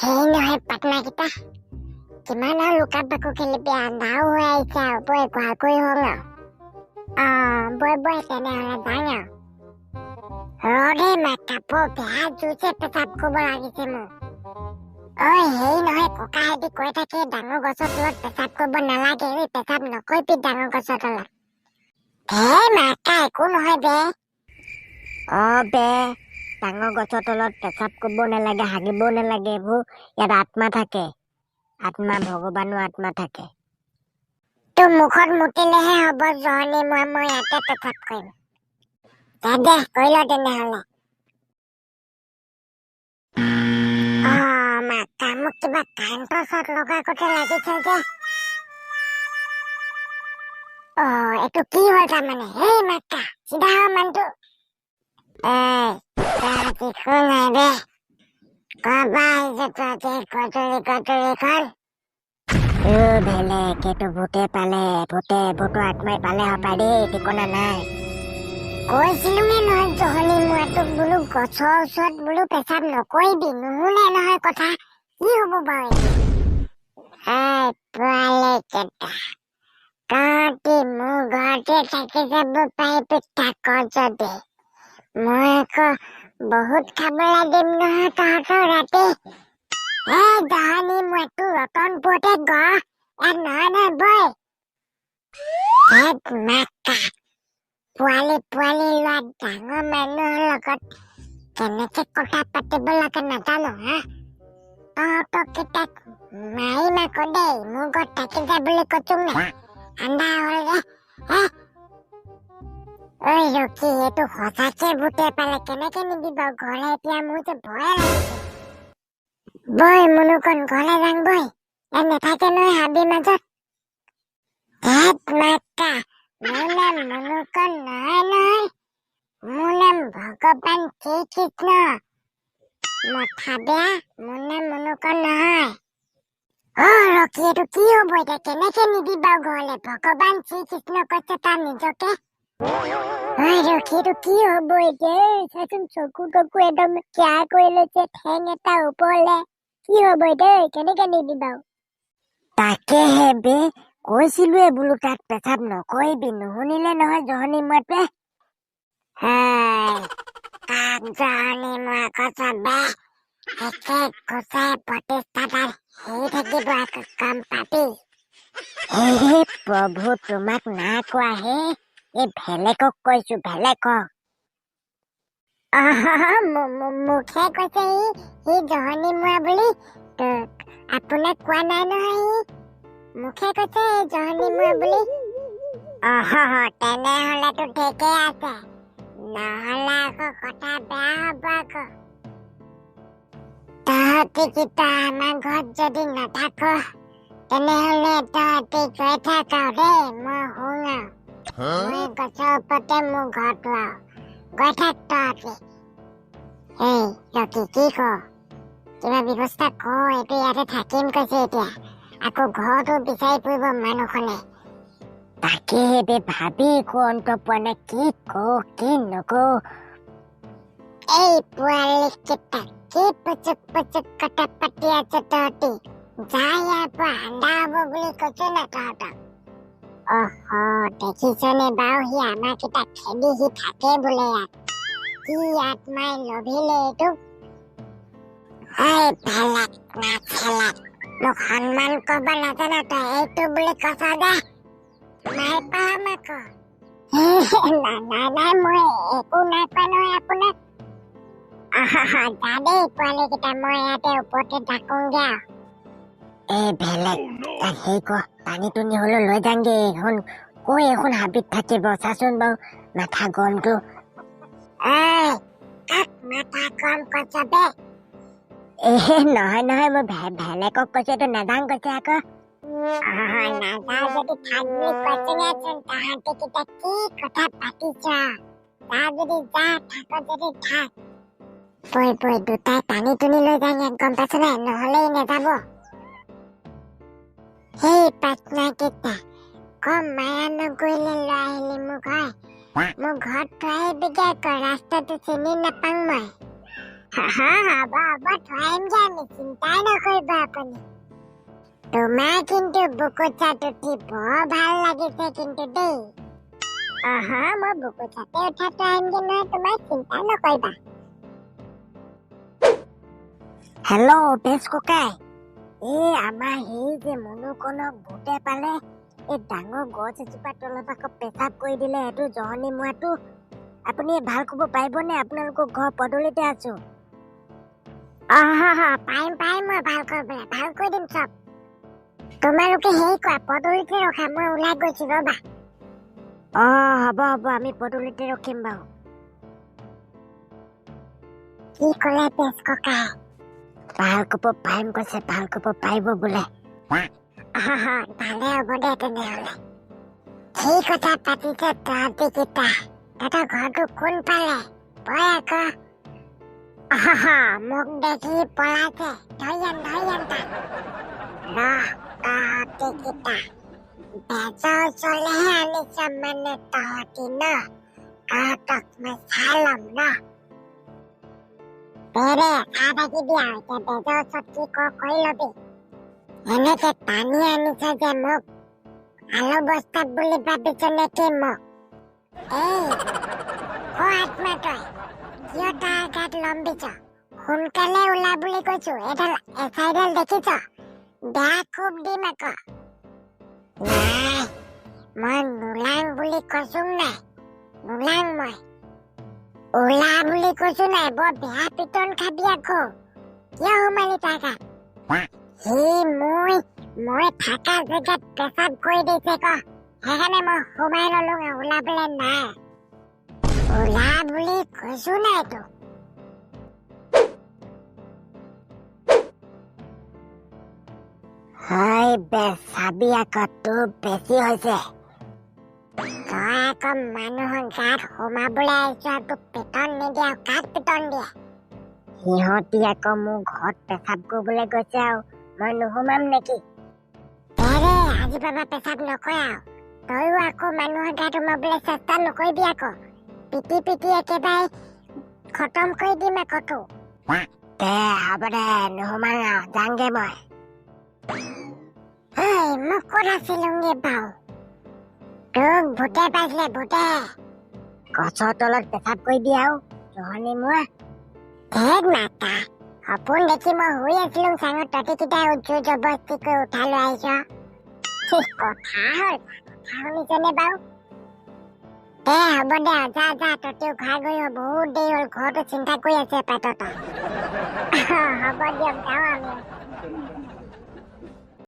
হেৰি নহয় পাটনা কেইটা কিমান আৰু লুকা বাকু খেলিবি আন্ধাও হৈ আহিছে আৰু বৈ ঘৰ কৰি হওঁ আৰু বৈ বৈ তেনেহ'লে যাওঁ আৰু ৰদে মা কাপোৰ বেয়া জুইছে পেচাব কৰিব লাগিছে মোৰ ঐ হেৰি নহয় ককাহেঁতি কৈ থাকে ডাঙৰ গছৰ তলত পেচাব কৰিব নালাগে পেচাব নকৰিবি ডাঙৰ গছৰ তলত মাকা একো নহয় বে বে ডাঙৰ গছৰ তলত পেচাব কৰিব নালাগে হাগিবও নালাগে এইবোৰ ইয়াত আত্মা থাকে আত্মা ভগৱানৰ আত্মা থাকে তোৰ মুখত মুতিলেহে হ'ব জহনী মই ইয়াতে পেচাব কৰিম দে কৰি ল তেনেহ'লে মাকা মোক কিবা কাৰেণ্টৰ শ্বট লগা কতে লাগিছে যে এইটো কি হ'ল তাৰমানে হেই মাকা চিধা হ মানুহটো নাই দে কবা আহিছে তই কটৰিখন বেলেগ এইটো ভূতে পালে ভূতৰ আত্মাই পালে হপাই দেই ঠিকনা নাই কৈছিলোঙে নহয় জহনী মই তোক বোলো গছৰ ওচৰত বোলো পেচাব নকৰিবি নুশুনে নহয় কথা কি হ'ব বাৰু পোৱালি কেইটা তহঁতি মোৰ ঘৰতে থাকি যাব পাৰিবি থাক যদি মই আকৌ বহুত খাবলৈ দিম নহয় তহঁতৰ ৰাতি জহনী মই তোৰ ৰতনপুৰতে ঘৰ ইয়াত নহয় বৈ মাকা পোৱালি লোৱা ডাঙৰ মানুহৰ লগত কেনেকে কথা পাতিব লাগে নাজানো হা তহঁতক কেইটাক মাৰিম আকৌ দেই মোৰ ঘৰত থাকি যা বুলি কৈছো নে ঠাণ্ডা হ'ল যে ঐ ৰকি এইটো সঁচাকে ভূতে পালে কেনেকে নিবি বাৰু ঘৰলে এতিয়া মোৰ যে ভয়ে লাগিছে বৈ মুনুকণ ঘৰলে যাং বৈ ইয়াত নাথাকে নহয় হাবিৰ মাজত মাকা মোৰ নাম মুনুকণ নহয় মোৰ নাম ভগৱান শ্ৰীকৃষ্ণ মথা বেয়া মোৰ নাম মুনুকণ নহয় ৰকি এইটো কি হ'ব এতিয়া কেনেকে নিবি বাৰু ঘৰলে ভগৱান শ্ৰীকৃষ্ণ কৈছে তাৰ নিজকে ৰকি এইটো কি হ'ব এতিয়া চাচোন চকু টকু একদম কিয়া কৰি লৈছে ঠেং এটা ওপৰলে কি হ'ব এতিয়া কেনেকে নিবি বাৰু তাকেহে বে কৈছিলোৱে বোলো তাত পেচাব নকৰিবি নুশুনিলে নহয় জহনী মতে জহনী মই কৈছ বে একে গোচাই প্ৰতিষ্ঠাতাত হেৰি থাকিব কাম পাবি হে প্ৰভু তোমাক নাই কোৱা হে এই ভেলেকক কৈছো ভেলেকক মুখে কৈছে সি জহনী মোৱা বুলি আপোনাক কোৱা নাই নহয় মুখে কৈছে জহনী মোৱা বুলি তেনেহলেতো ঠিকেই আছে নহলে আকৌ কথা বেয়া হব আকৌ তহঁতি কিটা আমাৰ ঘৰত যদি নাথাক তেনেহলে তহঁতি গৈ থাক দেই মই শুং মই গছৰ ওপৰতে মোৰ ঘৰটো আৰু গৈ থাক তহঁতি ৰকি কি ক কিবা ব্যৱস্থা কৰ এইটো ইয়াতে থাকিম কৈছে এতিয়া আকৌ ঘৰটো বিচাৰি ফুৰিব মানুহখনে তাকে বে ভাবি একো অন্ত পোৱা নাই কি কওঁ কি নকওঁ এই পোৱালি কেইটা কি পুচুক কথা পাতি আছে তহঁতি যা ইয়াৰ পৰা আন্ধা হব বুলি কৈছো না তহঁতক দেখিছনে বাৰু সি আমাৰ কেইটা খেদি সি থাকে বোলে ইয়াত কি আত্মাই লভিলে এইটোক ভেলাক নাচেলাক মোক সন্মান কৰিব নাজানো তই এইটো বুলি কৈছ দে নাই পাম আকৌ নাই মই একো নাই পোৱা নহয় আপোনাক যা দেই পোৱালি কেইটা মই ইয়াতে ওপৰতে থাকোংগে ভেলেক তাক হেৰি কৰ পানীটো হলেও লৈ যাংগে এখন কৈ এখন হাবিত থাকিব চাচোন বাৰু মাথা গৰমটো মাথা গৰম কৈছ বে নহয় মই ভেলেকক কৈছো এইটো নাযাং কৈছে আকৌ নাযাওঁ যদি থাক বুলি কৈছোচোন তাহাঁতি কেইটা কি কথা পাতিছ যা যদি যা থাক যদি থাক বৈ দুটাই টানি টুনি লৈ যাং ইয়াত গম পাইছ নাই নহলেই নাযাব সেই পাটনা কেইটা কম মায়া নকৰিলে লৈ আহিলি মোক হয় মোৰ ঘৰত থৈ আহিবিগে আকৌ ৰাস্তাটো চিনি নাপাং মই হ'ব হ'ব থৈ আহিমগে আমি চিন্তাই নকৰিব আপুনি তোমাৰ কিন্তু বুকুত চাত উঠি বৰ ভাল লাগিছে কিন্তু দেই মই বুকুত চাতে উঠা থৈ আহিমগে নহয় তোমাৰ চিন্তা নকৰিবা হেল্ল' বেছ ককাই আমাৰ সেই যে মনুকণক ভূতে পালে এই ডাঙৰ গছ এজোপা তলত আকৌ পেচাব কৰি দিলে এইটো জহনী মোৱাটো আপুনি ভাল ক'ব পাৰিবনে আপোনালোকৰ ঘৰ পদূলিতে আছো পাৰিম মই ভাল কৰি দিম চব তোমালোকে হেৰি কৰা পদূলিতে ৰখা মই ওলাই গৈছো ৰবা হ'ব আমি পদূলিতে ৰখিম বাৰু কি ক'লে বেছ ককাই ভাল ক'ব পাৰিম কৈছে ভাল ক'ব পাৰিব বোলে ভালে হ'ব দে তেনেহ'লে সেই কথা পাতিছে তহঁতিকেইটা তহঁতৰ ঘৰটো কোন পালে বয় আকৌ মোক দেখি পলাইছে ধৰিয়ান তাক তহঁতিকেইটা বেজৰ ওচৰলৈহে আনিছ মানে তহঁতি ন তহঁতক মই চাই ল'ম ন বেৰে চাই থাকিবি আৰু এতিয়া বেজৰ ওচৰত কি কৰি ল'বি এনেকে টানি আনিছ যে মোক আলু বস্তাত বুলি ভাবিছ নেকি মোক আত্মা তই কিয় তাৰ গাত লম্বিছ সোনকালে ওলা বুলি কৈছো এডাল এচাইডাল দেখিছ বেয়া খুব দিম আকৌ নাই মই নোলাং বুলি কৈছো নাই নোলাং মই ওলা বুলি কৈছো নাই বৰ বেয়া পিটন খাবি আকৌ কিয় সোমালি তাৰ গাত সি মই থাকা জেগাত পেচাব কৰি দিছে ক সেইকাৰণে মই সোমাই ললো ওলাবলে নাই ওলা বুলি কৈছো নাই তোক হয় চাবি আকৌ তোৰ বেছি হৈছে তই আকৌ মানুহৰ গাত সোমাবলৈ আহিছ তোক পিটন নিদিয়া কাক পিটন দিয়ে সিহঁতি আকৌ মোৰ ঘৰত পেচাব কৰিবলৈ গৈছে আৰু মই নোসোমাম নেকি আজি বাবা পেচাব নকৰে আৰু তইও আকৌ মানুহৰ গাত সোমাবলৈ চেষ্টা নকৰিবি আকৌ পিটি একেবাৰে খতম কৰি দিম আকৌ তোক হ'ব দে নোসোমাং আৰু যাংগে মই মোক ক'ত আছিলোগে বাৰু তোক ভূতে পাইছিলে ভূতে গছৰ তলত পেচাব কৰিবি আৰু জহনী মোৱা মাতা সপোন দেখি মই শুই আছিলো চাঙত তহঁতিকেইটাই জোৰ জবৰদস্তি কৰি উঠাই লৈ আহিছ কথা শুনিছনে বাৰু হ'ব দে যা তহঁতিও ঘৰ গৈ বহুত দেৰি হ'ল ঘৰতো চিন্তা কৰি আছে পেটত হ'ব দিয়ক যাওঁ আমি